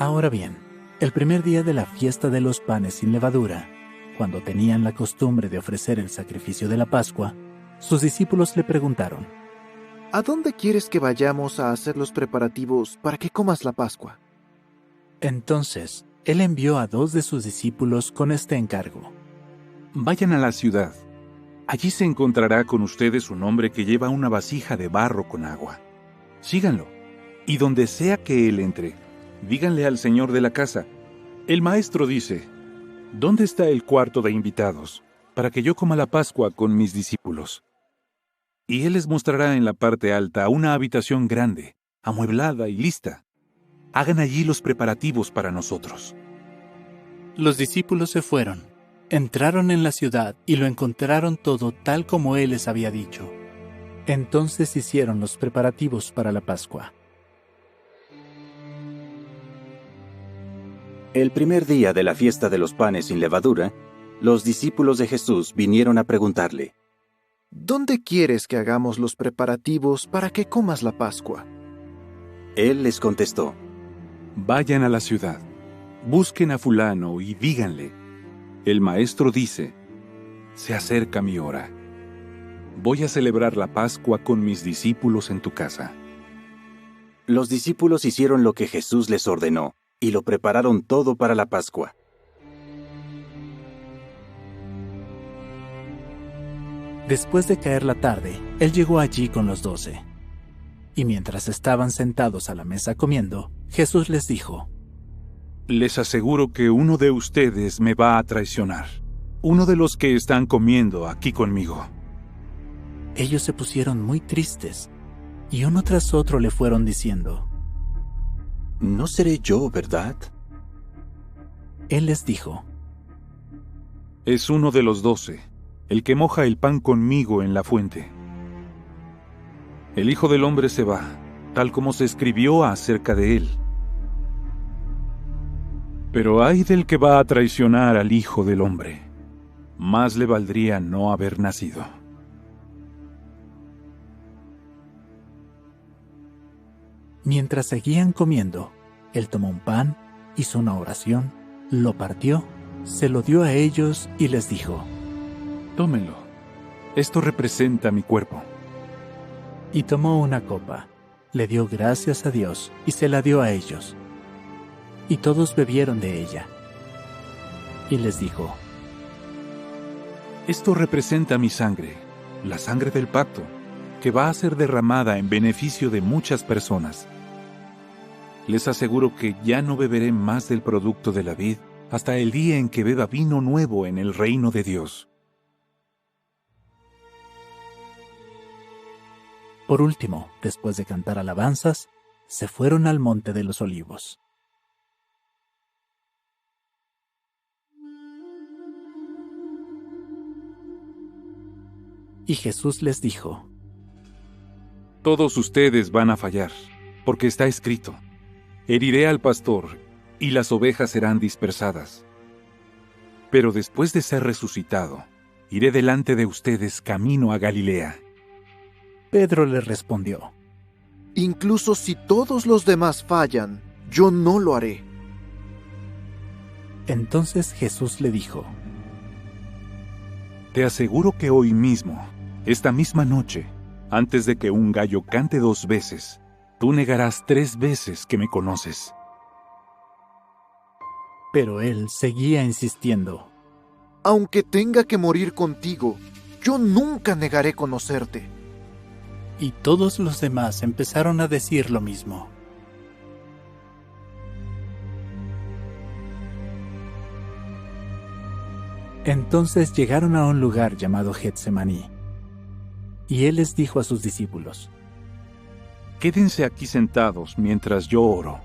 Ahora bien, el primer día de la fiesta de los panes sin levadura, cuando tenían la costumbre de ofrecer el sacrificio de la Pascua, sus discípulos le preguntaron: ¿A dónde quieres que vayamos a hacer los preparativos para que comas la Pascua? Entonces, él envió a 2 de sus discípulos con este encargo: Vayan a la ciudad. Allí se encontrará con ustedes un hombre que lleva una vasija de barro con agua. Síganlo, y donde sea que él entre, díganle al señor de la casa: el maestro dice, ¿dónde está el cuarto de invitados, para que yo coma la Pascua con mis discípulos? Y él les mostrará en la parte alta una habitación grande, amueblada y lista. Hagan allí los preparativos para nosotros. Los discípulos se fueron, entraron en la ciudad y lo encontraron todo tal como él les había dicho. Entonces hicieron los preparativos para la Pascua. El primer día de la fiesta de los panes sin levadura, los discípulos de Jesús vinieron a preguntarle: ¿Dónde quieres que hagamos los preparativos para que comas la Pascua? Él les contestó: Vayan a la ciudad, busquen a fulano y díganle: el maestro dice, se acerca mi hora. Voy a celebrar la Pascua con mis discípulos en tu casa. Los discípulos hicieron lo que Jesús les ordenó y lo prepararon todo para la Pascua. Después de caer la tarde, él llegó allí con los 12. Y mientras estaban sentados a la mesa comiendo, Jesús les dijo: Les aseguro que uno de ustedes me va a traicionar, uno de los que están comiendo aquí conmigo. Ellos se pusieron muy tristes, y uno tras otro le fueron diciendo: ¿No seré yo, verdad? Él les dijo: Es uno de los 12, el que moja el pan conmigo en la fuente. El Hijo del Hombre se va, tal como se escribió acerca de él. Pero ay del que va a traicionar al Hijo del Hombre. Más le valdría no haber nacido. Mientras seguían comiendo, él tomó un pan, hizo una oración, lo partió, se lo dio a ellos y les dijo: Tómenlo. Esto representa mi cuerpo. Y tomó una copa, le dio gracias a Dios y se la dio a ellos. Y todos bebieron de ella. Y les dijo: Esto representa mi sangre, la sangre del pacto, que va a ser derramada en beneficio de muchas personas. Les aseguro que ya no beberé más del producto de la vid hasta el día en que beba vino nuevo en el reino de Dios. Por último, después de cantar alabanzas, se fueron al monte de los Olivos. Y Jesús les dijo: Todos ustedes van a fallar, porque está escrito: heriré al pastor, y las ovejas serán dispersadas. Pero después de ser resucitado, iré delante de ustedes camino a Galilea. Pedro le respondió: Incluso si todos los demás fallan, yo no lo haré. Entonces Jesús le dijo: Te aseguro que hoy mismo, esta misma noche, antes de que un gallo cante 2 veces, tú negarás 3 veces que me conoces. Pero él seguía insistiendo: Aunque tenga que morir contigo, yo nunca negaré conocerte. Y todos los demás empezaron a decir lo mismo. Entonces llegaron a un lugar llamado Getsemaní, y él les dijo a sus discípulos: Quédense aquí sentados mientras yo oro.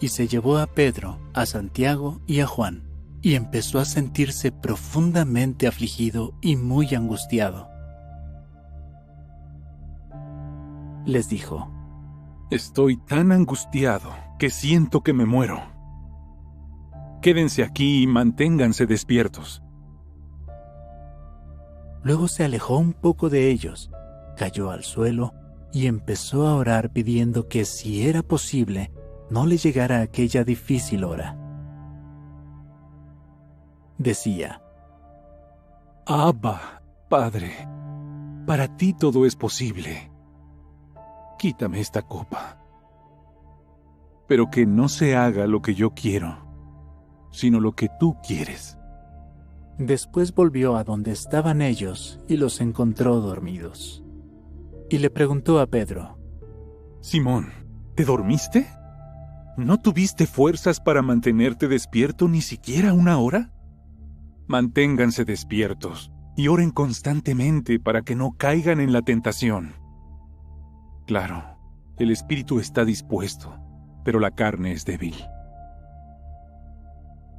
Y se llevó a Pedro, a Santiago y a Juan, y empezó a sentirse profundamente afligido y muy angustiado. Les dijo: Estoy tan angustiado que siento que me muero. Quédense aquí y manténganse despiertos. Luego se alejó un poco de ellos, cayó al suelo y empezó a orar pidiendo que, si era posible, no le llegara aquella difícil hora. Decía: Abba, Padre, para ti todo es posible. Quítame esta copa. Pero que no se haga lo que yo quiero, sino lo que tú quieres. Después volvió a donde estaban ellos y los encontró dormidos. Y le preguntó a Pedro: Simón, ¿te dormiste? ¿No tuviste fuerzas para mantenerte despierto ni siquiera una hora? Manténganse despiertos y oren constantemente para que no caigan en la tentación. Claro, el espíritu está dispuesto, pero la carne es débil.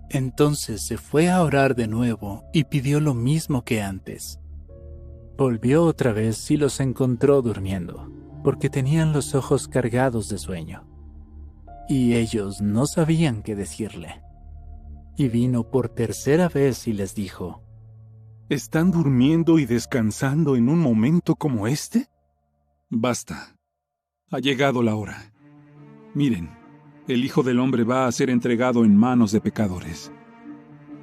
Entonces se fue a orar de nuevo y pidió lo mismo que antes. Volvió otra vez y los encontró durmiendo, porque tenían los ojos cargados de sueño. Y ellos no sabían qué decirle. Y vino por tercera vez y les dijo: ¿Están durmiendo y descansando en un momento como este? Basta. Ha llegado la hora. Miren, el Hijo del Hombre va a ser entregado en manos de pecadores.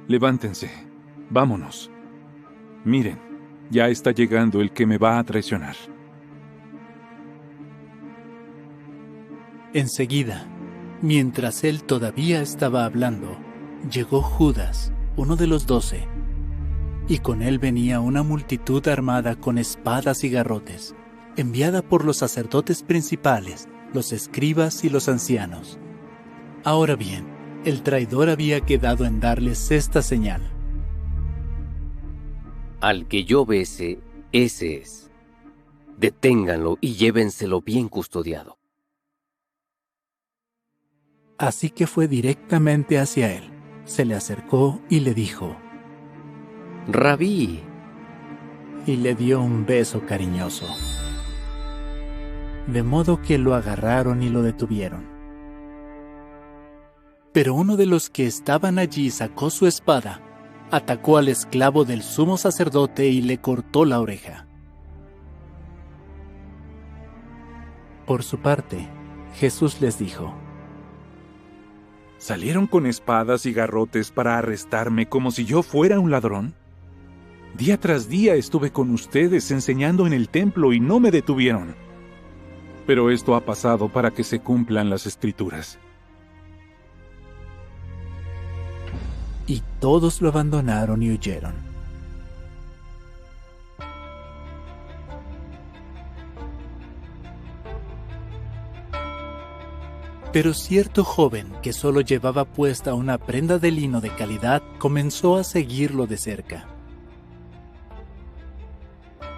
Levántense, vámonos. Miren, ya está llegando el que me va a traicionar. Enseguida, mientras él todavía estaba hablando, llegó Judas, uno de los 12, y con él venía una multitud armada con espadas y garrotes, enviada por los sacerdotes principales, los escribas y los ancianos. Ahora bien, el traidor había quedado en darles esta señal: Al que yo bese, ese es. Deténganlo y llévenselo bien custodiado. Así que fue directamente hacia él, se le acercó y le dijo: Rabí. Y le dio un beso cariñoso. De modo que lo agarraron y lo detuvieron. Pero uno de los que estaban allí sacó su espada, atacó al esclavo del sumo sacerdote y le cortó la oreja. Por su parte, Jesús les dijo: ¿Salieron con espadas y garrotes para arrestarme como si yo fuera un ladrón? Día tras día estuve con ustedes enseñando en el templo y no me detuvieron. Pero esto ha pasado para que se cumplan las Escrituras. Y todos lo abandonaron y huyeron. Pero cierto joven que solo llevaba puesta una prenda de lino de calidad comenzó a seguirlo de cerca.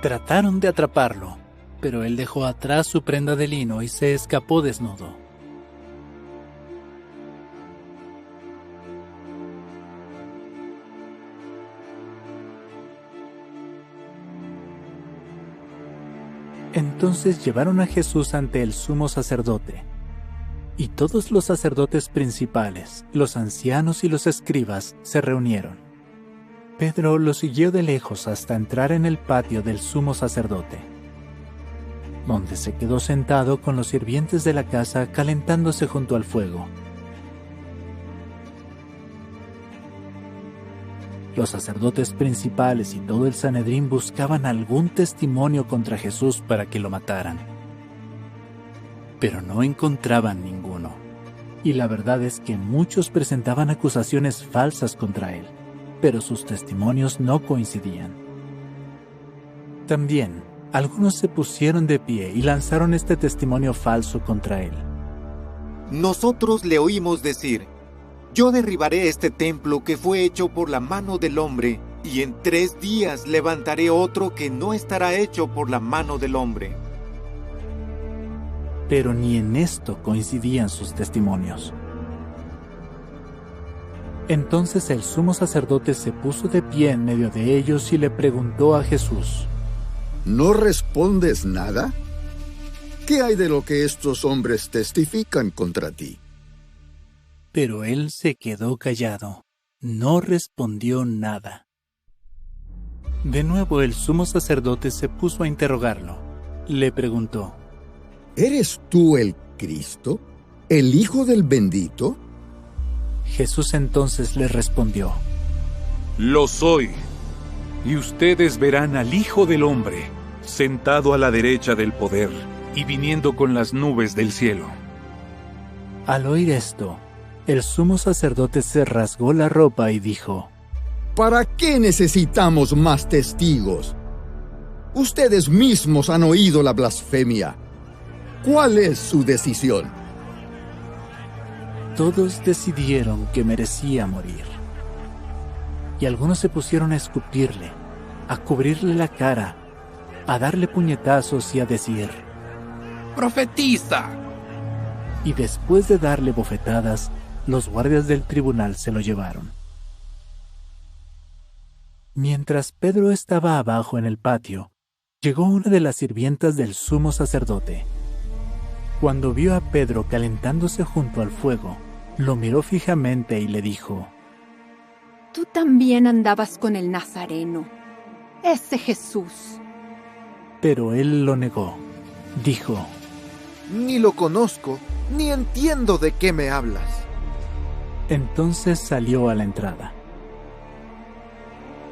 Trataron de atraparlo, pero él dejó atrás su prenda de lino y se escapó desnudo. Entonces llevaron a Jesús ante el sumo sacerdote. Y todos los sacerdotes principales, los ancianos y los escribas se reunieron. Pedro lo siguió de lejos hasta entrar en el patio del sumo sacerdote, donde se quedó sentado con los sirvientes de la casa calentándose junto al fuego. Los sacerdotes principales y todo el Sanedrín buscaban algún testimonio contra Jesús para que lo mataran. Pero no encontraban ninguno. Y la verdad es que muchos presentaban acusaciones falsas contra él, pero sus testimonios no coincidían. También, algunos se pusieron de pie y lanzaron este testimonio falso contra él. Nosotros le oímos decir: yo derribaré este templo que fue hecho por la mano del hombre, y en 3 días levantaré otro que no estará hecho por la mano del hombre. Pero ni en esto coincidían sus testimonios. Entonces el sumo sacerdote se puso de pie en medio de ellos y le preguntó a Jesús: ¿No respondes nada? ¿Qué hay de lo que estos hombres testifican contra ti? Pero él se quedó callado, no respondió nada. De nuevo el sumo sacerdote se puso a interrogarlo. Le preguntó: ¿Eres tú el Cristo? ¿El Hijo del Bendito? Jesús entonces les respondió: Lo soy. Y ustedes verán al Hijo del Hombre sentado a la derecha del poder y viniendo con las nubes del cielo. Al oír esto, el sumo sacerdote se rasgó la ropa y dijo: ¿Para qué necesitamos más testigos? Ustedes mismos han oído la blasfemia. ¿Cuál es su decisión? Todos decidieron que merecía morir. Y algunos se pusieron a escupirle, a cubrirle la cara, a darle puñetazos y a decir: ¡Profetiza! Y después de darle bofetadas, los guardias del tribunal se lo llevaron. Mientras Pedro estaba abajo en el patio, llegó una de las sirvientas del sumo sacerdote. Cuando vio a Pedro calentándose junto al fuego, lo miró fijamente y le dijo: Tú también andabas con el Nazareno, ese Jesús. Pero él lo negó. Dijo: Ni lo conozco, ni entiendo de qué me hablas. Entonces salió a la entrada.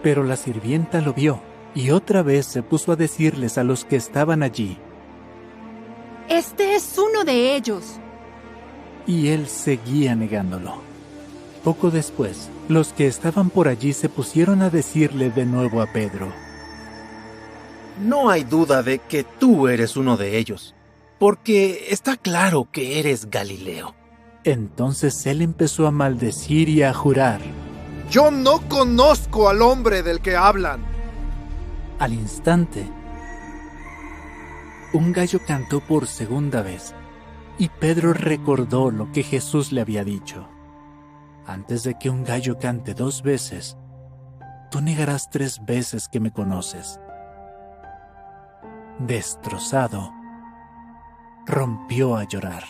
Pero la sirvienta lo vio y otra vez se puso a decirles a los que estaban allí: Este es uno de ellos. Y él seguía negándolo. Poco después, los que estaban por allí se pusieron a decirle de nuevo a Pedro: No hay duda de que tú eres uno de ellos, porque está claro que eres Galileo. Entonces él empezó a maldecir y a jurar. Yo no conozco al hombre del que hablan. Al instante, un gallo cantó por segunda vez, y Pedro recordó lo que Jesús le había dicho: antes de que un gallo cante 2 veces, tú negarás 3 veces que me conoces. Destrozado, rompió a llorar.